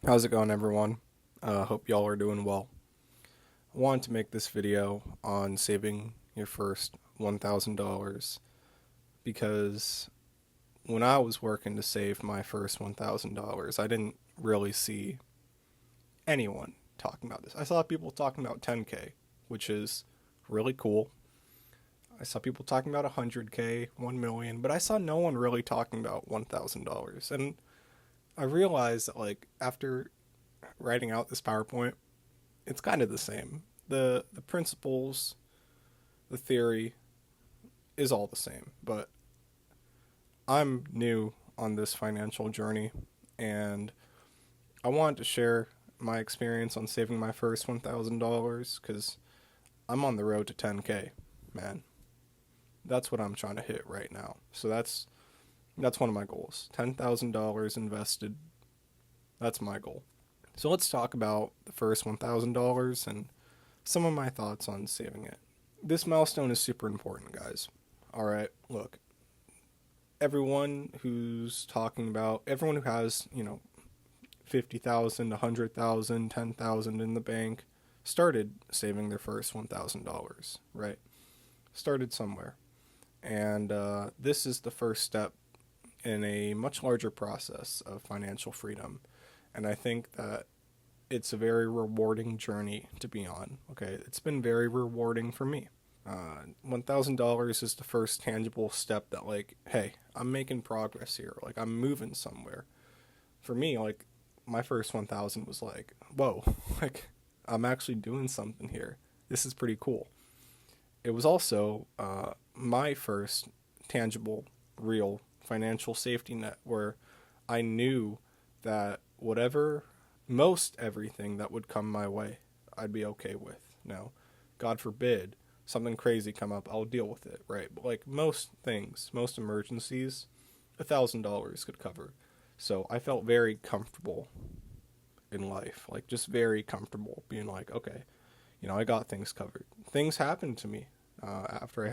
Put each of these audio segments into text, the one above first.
How's it going, everyone? Hope y'all are doing well. I wanted to make this video on saving your first $1,000 because when I was working to save my first $1,000, I didn't really see anyone talking about this. I saw people talking about 10K, which is really cool. I saw people talking about 100K, 1 million, but I saw no one really talking about $1,000. And I realized that, like, after writing out this PowerPoint, it's kind of the same. The principles, the theory is all the same, but I'm new on this financial journey and I wanted to share my experience on saving my first $1,000 cuz I'm on the road to 10K, man. That's what I'm trying to hit right now. So that's one of my goals. $10,000 invested. That's my goal. So let's talk about the first $1,000 and some of my thoughts on saving it. This milestone is super important, guys. All right, look, everyone who has, 50,000, 100,000, 10,000 in the bank started saving their first $1,000, right? Started somewhere. And this is the first step in a much larger process of financial freedom. And I think that it's a very rewarding journey to be on. Okay, it's been very rewarding for me. $1,000 is the first tangible step that, like, hey, I'm making progress here. Like, I'm moving somewhere. For me, like, my first 1,000 was like, whoa, like, I'm actually doing something here. This is pretty cool. It was also my first tangible, real financial safety net where I knew that most everything that would come my way, I'd be okay with. Now, God forbid, something crazy come up, I'll deal with it, right? But like most things, most emergencies, $1,000 could cover. So I felt very comfortable in life, like just very comfortable being like, okay, I got things covered. Things happened to me after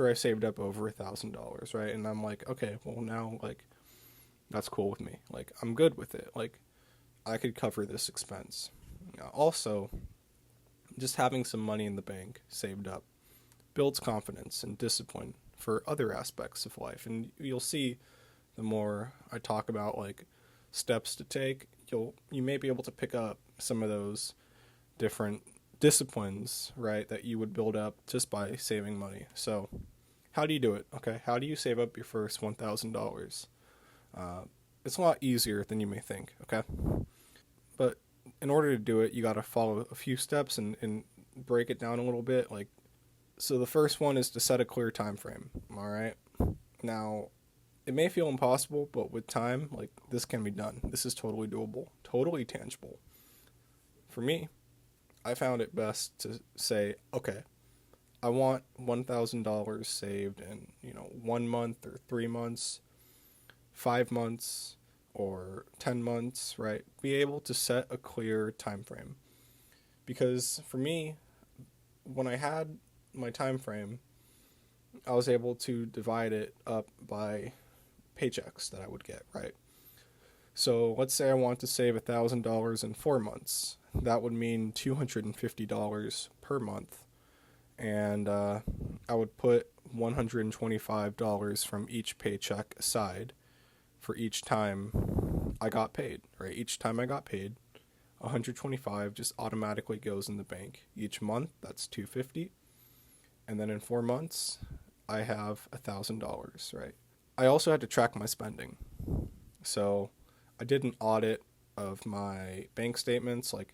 I saved up over $1,000, right? And I'm like, okay, well now, like, that's cool with me. Like, I'm good with it. Like, I could cover this expense. Also, just having some money in the bank saved up builds confidence and discipline for other aspects of life. And you'll see the more I talk about, like, steps to take, you may be able to pick up some of those different disciplines, right, that you would build up just by saving money. So, how do you do it? Okay, how do you save up your first $1,000? It's a lot easier than you may think, okay? But in order to do it, you got to follow a few steps and break it down a little bit. Like, so the first one is to set a clear time frame, all right? Now, it may feel impossible, but with time, like, this can be done. This is totally doable, totally tangible. For me, I found it best to say, okay, I want $1,000 saved in, 1 month or 3 months, 5 months, or 10 months, right? Be able to set a clear time frame. Because for me, when I had my time frame, I was able to divide it up by paychecks that I would get, right? So let's say I want to save $1,000 in 4 months. That would mean $250 per month. And I would put $125 from each paycheck aside for each time I got paid, right? Each time I got paid, 125 just automatically goes in the bank. Each month, that's $250. And then in 4 months, I have $1,000, right? I also had to track my spending. So I did an audit of my bank statements. Like,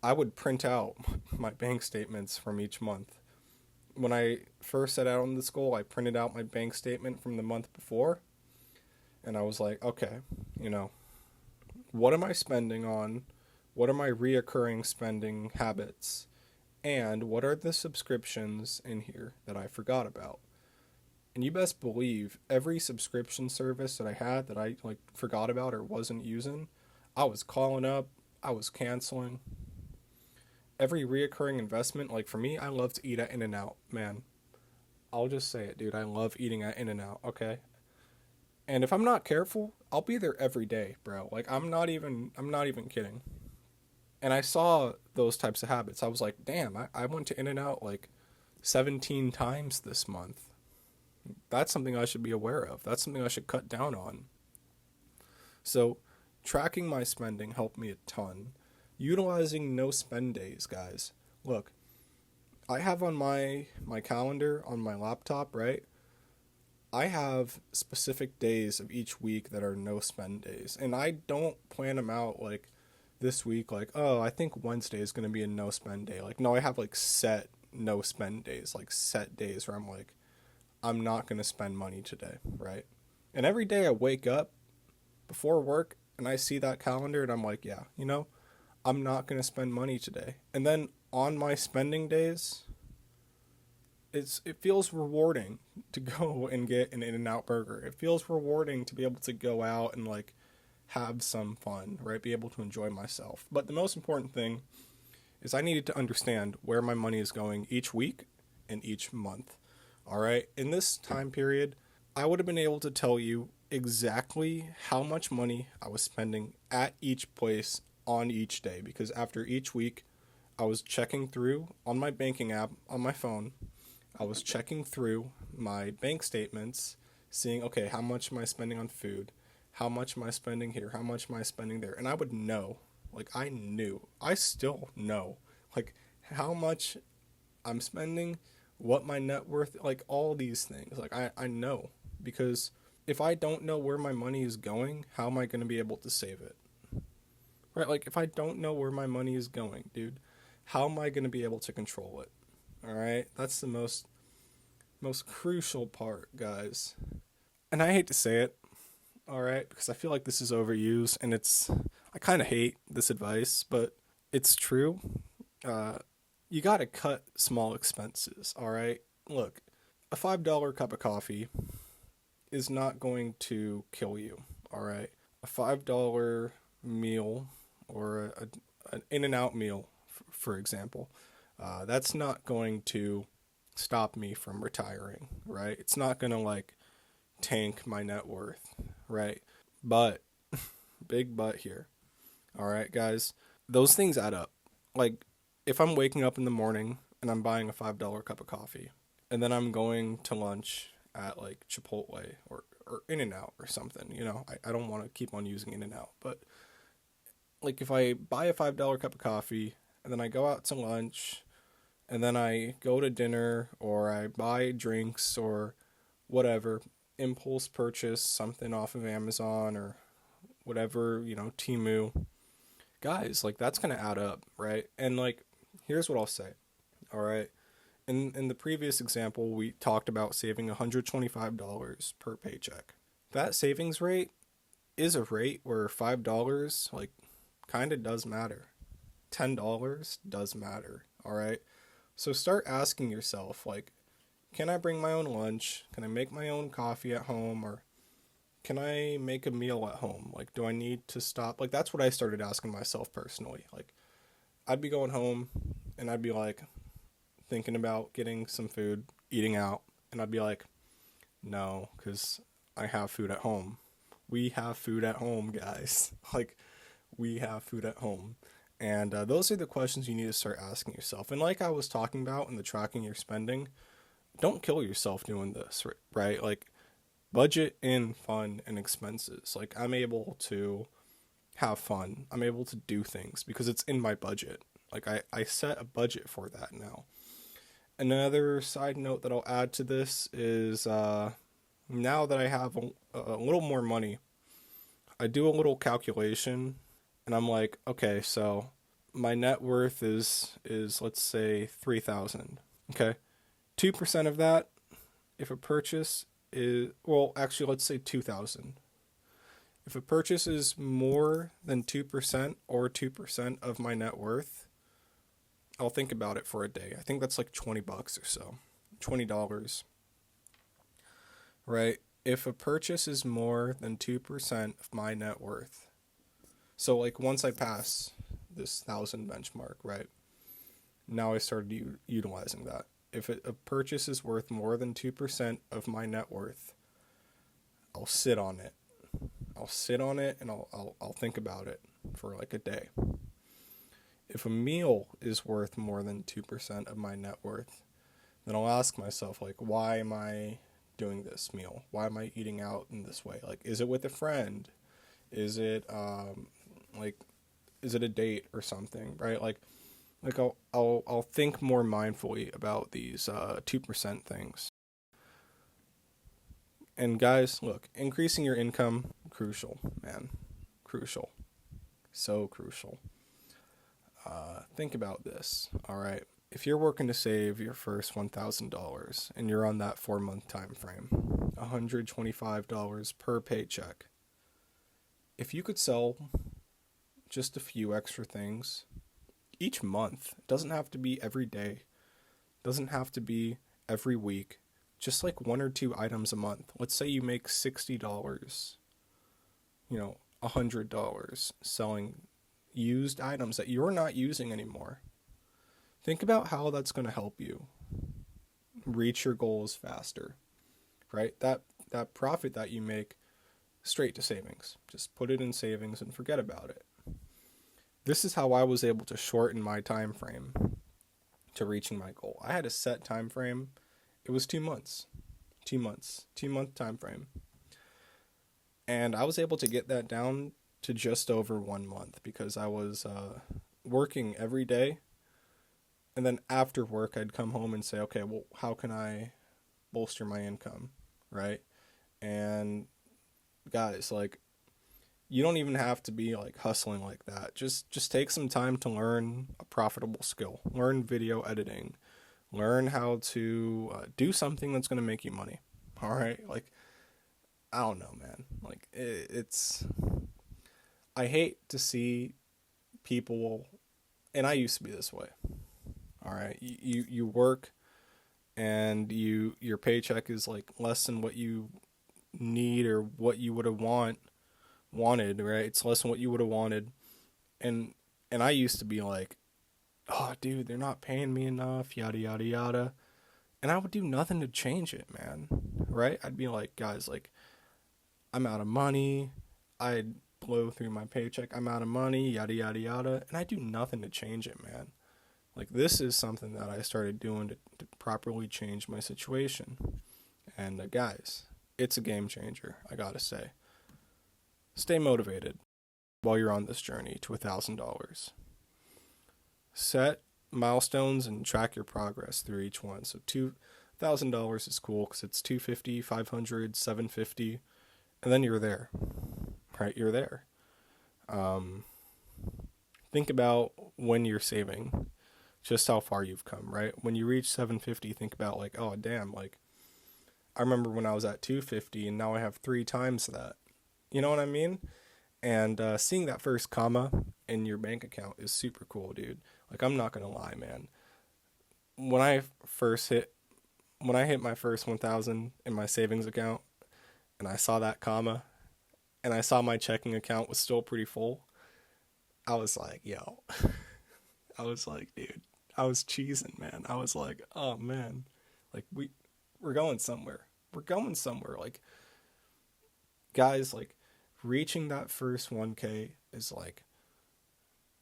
I would print out my bank statements from each month. When I first set out on this goal, I printed out my bank statement from the month before. And I was like, okay, what am I spending on? What are my reoccurring spending habits? And what are the subscriptions in here that I forgot about? And you best believe every subscription service that I had that I forgot about or wasn't using, I was calling up, I was canceling. Every reoccurring investment, like for me, I love to eat at In-N-Out, man. I'll just say it, dude. I love eating at In-N-Out, okay? And if I'm not careful, I'll be there every day, bro. Like I'm not even kidding. And I saw those types of habits. I was like, damn, I went to In and Out like 17 times this month. That's something I should be aware of. That's something I should cut down on. So, tracking my spending helped me a ton. Utilizing no spend days, guys. Look, I have on my calendar on my laptop, right? I have specific days of each week that are no spend days. And I don't plan them out like this week, like, oh, I think Wednesday is going to be a no spend day. Like, no, I have like set no spend days, like set days where I'm like, I'm not going to spend money today, right? And every day I wake up before work and I see that calendar and I'm like, yeah, I'm not going to spend money today. And then on my spending days, it feels rewarding to go and get an In-N-Out burger. It feels rewarding to be able to go out and like have some fun, right? Be able to enjoy myself. But the most important thing is I needed to understand where my money is going each week and each month. All right? In this time period, I would have been able to tell you exactly how much money I was spending at each place on each day, because after each week, I was checking through on my banking app on my phone. I was checking through my bank statements, seeing, okay, how much am I spending on food? How much am I spending here? How much am I spending there? And I would know, like I knew, I still know, like how much I'm spending, what my net worth, like all these things. Like I know, because if I don't know where my money is going, how am I going to be able to save it? Right? Like if I don't know where my money is going, dude, how am I going to be able to control it? All right? That's the most crucial part, guys. And I hate to say it, all right, because I feel like this is overused and I kind of hate this advice, but it's true. You got to cut small expenses, all right? Look, a $5 cup of coffee is not going to kill you, all right? A $5 meal or an In-N-Out meal, for example, that's not going to stop me from retiring, right? It's not going to like tank my net worth, right? But, big but here, all right, guys, those things add up. Like, if I'm waking up in the morning and I'm buying a $5 cup of coffee, and then I'm going to lunch at like Chipotle or In-N-Out or something, I don't want to keep on using In-N-Out, but like if I buy a $5 cup of coffee and then I go out to lunch and then I go to dinner or I buy drinks or whatever, impulse purchase something off of Amazon or whatever, Temu, guys, like that's going to add up, right? And like, here's what I'll say, all right? In the previous example, we talked about saving $125 per paycheck. That savings rate is a rate where $5 like kind of does matter. $10 does matter, all right? So start asking yourself, like, can I bring my own lunch? Can I make my own coffee at home? Or can I make a meal at home? Like, do I need to stop? Like, that's what I started asking myself personally. Like, I'd be going home and I'd be like thinking about getting some food, eating out. And I'd be like, no, because I have food at home. We have food at home, guys. Like, we have food at home. And those are the questions you need to start asking yourself. And like I was talking about in the tracking your spending, don't kill yourself doing this, right? Like, budget in fun and expenses. Like, I'm able to have fun. I'm able to do things because it's in my budget. Like, I set a budget for that now. Another side note that I'll add to this is now that I have a little more money, I do a little calculation and I'm like, okay, so my net worth is let's say 3,000. Okay. 2% of that, if a purchase is, well, actually, let's say 2,000. If a purchase is more than 2% or 2% of my net worth, I'll think about it for a day. I think that's like $20 or so. $20. Right? If a purchase is more than 2% of my net worth, so like once I pass this 1,000 benchmark, right? Now I started utilizing that. If a purchase is worth more than 2% of my net worth, I'll sit on it. I'll sit on it and I'll think about it for like a day. If a meal is worth more than 2% of my net worth, then I'll ask myself, like, why am I doing this meal? Why am I eating out in this way? Like, is it with a friend? Is it like, is it a date or something? Right? Like I'll think more mindfully about these 2% things. And guys, look, increasing your income, crucial, man, crucial, so crucial. Think about this. All right, if you're working to save your first $1,000 and you're on that 4-month time frame, $125 per paycheck. If you could sell just a few extra things each month, it doesn't have to be every day, doesn't have to be every week, just like 1 or 2 items a month. Let's say you make $60, $100 selling used items that you're not using anymore. Think about how that's going to help you reach your goals faster, right? That profit that you make, straight to savings. Just put it in savings and forget about it. This is how I was able to shorten my time frame to reaching my goal. I had a set time frame. It was 2 months. 2-month time frame. And I was able to get that down to just over 1 month because I was working every day. And then after work, I'd come home and say, okay, well, how can I bolster my income, right? And guys, like, you don't even have to be like hustling like that. Just take some time to learn a profitable skill. Learn video editing. Learn how to do something that's going to make you money. All right? Like, I don't know, man. Like, it's... I hate to see people... And I used to be this way. All right? You work and your paycheck is like less than what you need or what you would have wanted, right? It's less than what you would have wanted. And I used to be like, oh, dude, they're not paying me enough, yada, yada, yada. And I would do nothing to change it, man, right? I'd be like, guys, like, I'm out of money. I'd blow through my paycheck. I'm out of money, yada, yada, yada. And I do nothing to change it, man. Like, this is something that I started doing to properly change my situation. And guys, it's a game changer, I gotta say. Stay motivated while you're on this journey to $1,000. Set milestones and track your progress through each one. So $2,000 is cool because it's $250, $500, $750, and then you're there, right? You're there. Think about when you're saving, just how far you've come, right? When you reach $750, think about like, oh damn, like I remember when I was at $250 and now I have 3 times that. You know what I mean? And seeing that first comma in your bank account is super cool, dude. Like, I'm not gonna lie, man. When I hit my first 1,000 in my savings account, and I saw that comma, and I saw my checking account was still pretty full, I was like, yo. I was like, dude, I was cheesing, man. I was like, oh man, like we're going somewhere. We're going somewhere. Like, guys, like, reaching that first 1K is like,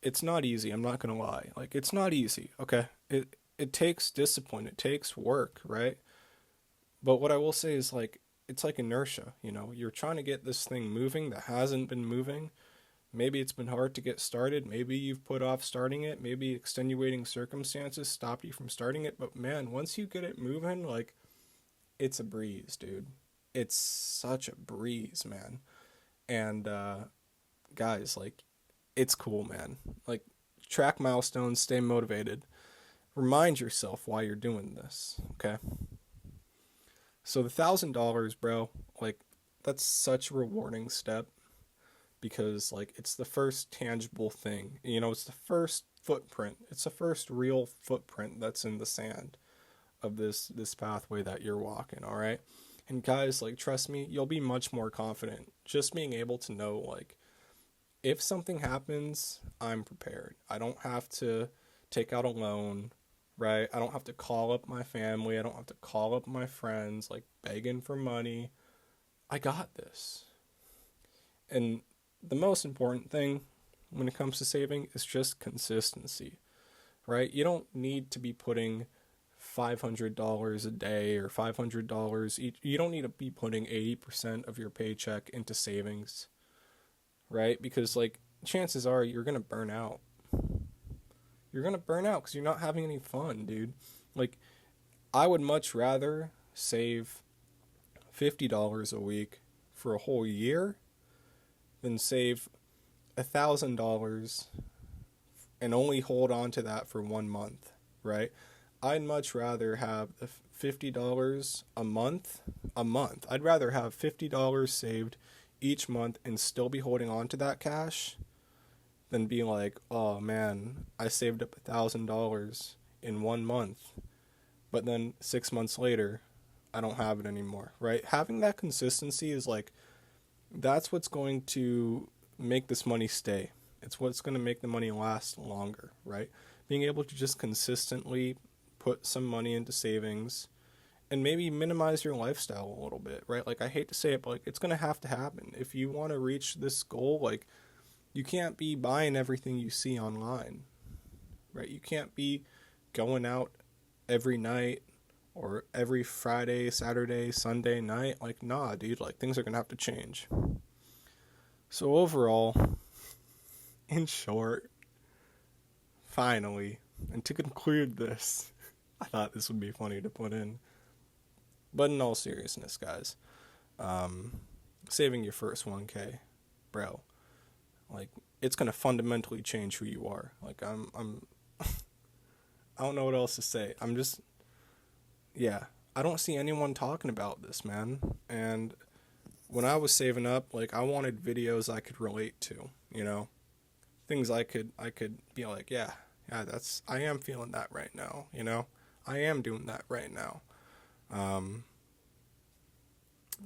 it's not easy. I'm not going to lie. Like, it's not easy. Okay. It takes discipline. It takes work, right? But what I will say is like, it's like inertia, you're trying to get this thing moving that hasn't been moving. Maybe it's been hard to get started. Maybe you've put off starting it. Maybe extenuating circumstances stopped you from starting it. But man, once you get it moving, like, it's a breeze, dude. It's such a breeze, man. And guys, like, it's cool, man. Like, track milestones, stay motivated. Remind yourself why you're doing this, okay? So the $1,000, bro, like, that's such a rewarding step because, like, it's the first tangible thing. It's the first footprint. It's the first real footprint that's in the sand of this pathway that you're walking, all right? And guys, like, trust me, you'll be much more confident just being able to know, like, if something happens, I'm prepared. I don't have to take out a loan, right? I don't have to call up my family. I don't have to call up my friends, like, begging for money. I got this. And the most important thing when it comes to saving is just consistency, right? You don't need to be putting $500 a day or $500 each. You don't need to be putting 80% of your paycheck into savings, right? Because, like, chances are you're going to burn out. You're going to burn out because you're not having any fun, dude. Like, I would much rather save $50 a week for a whole year than save $1,000 and only hold on to that for 1 month, right? I'd much rather have $50 a month. I'd rather have $50 saved each month and still be holding on to that cash than being like, oh man, I saved up $1,000 in 1 month, but then 6 months later, I don't have it anymore, right? Having that consistency is like, that's what's going to make this money stay. It's what's going to make the money last longer, right? Being able to just consistently put some money into savings and maybe minimize your lifestyle a little bit, right? Like, I hate to say it, but like, it's going to happen. If you want to reach this goal, like, you can't be buying everything you see online, right? You can't be going out every night or every Friday, Saturday, Sunday night. Like, nah, dude, like, things are going to have to change. So overall, in short, finally, and to conclude this, I thought this would be funny to put in. But in all seriousness, guys, saving your first 1K, bro, like, it's going to fundamentally change who you are. Like, I'm I don't know what else to say. Yeah, I don't see anyone talking about this, man. And when I was saving up, like, I wanted videos I could relate to, you know? Things I could be like, yeah, I am feeling that right now, you know? I am doing that right now.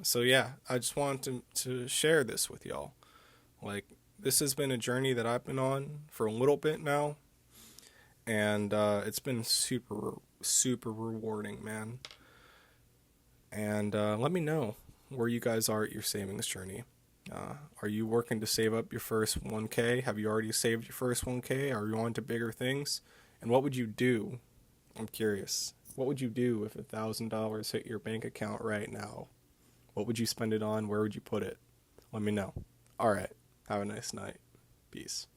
So yeah, I just wanted to share this with y'all. Like, this has been a journey that I've been on for a little bit now, and it's been super, super rewarding, man. And let me know where you guys are at your savings journey. Are you working to save up your first 1K? Have you already saved your first 1K? Are you on to bigger things? And what would you do? I'm curious. What would you do if $1,000 hit your bank account right now? What would you spend it on? Where would you put it? Let me know. All right. Have a nice night. Peace.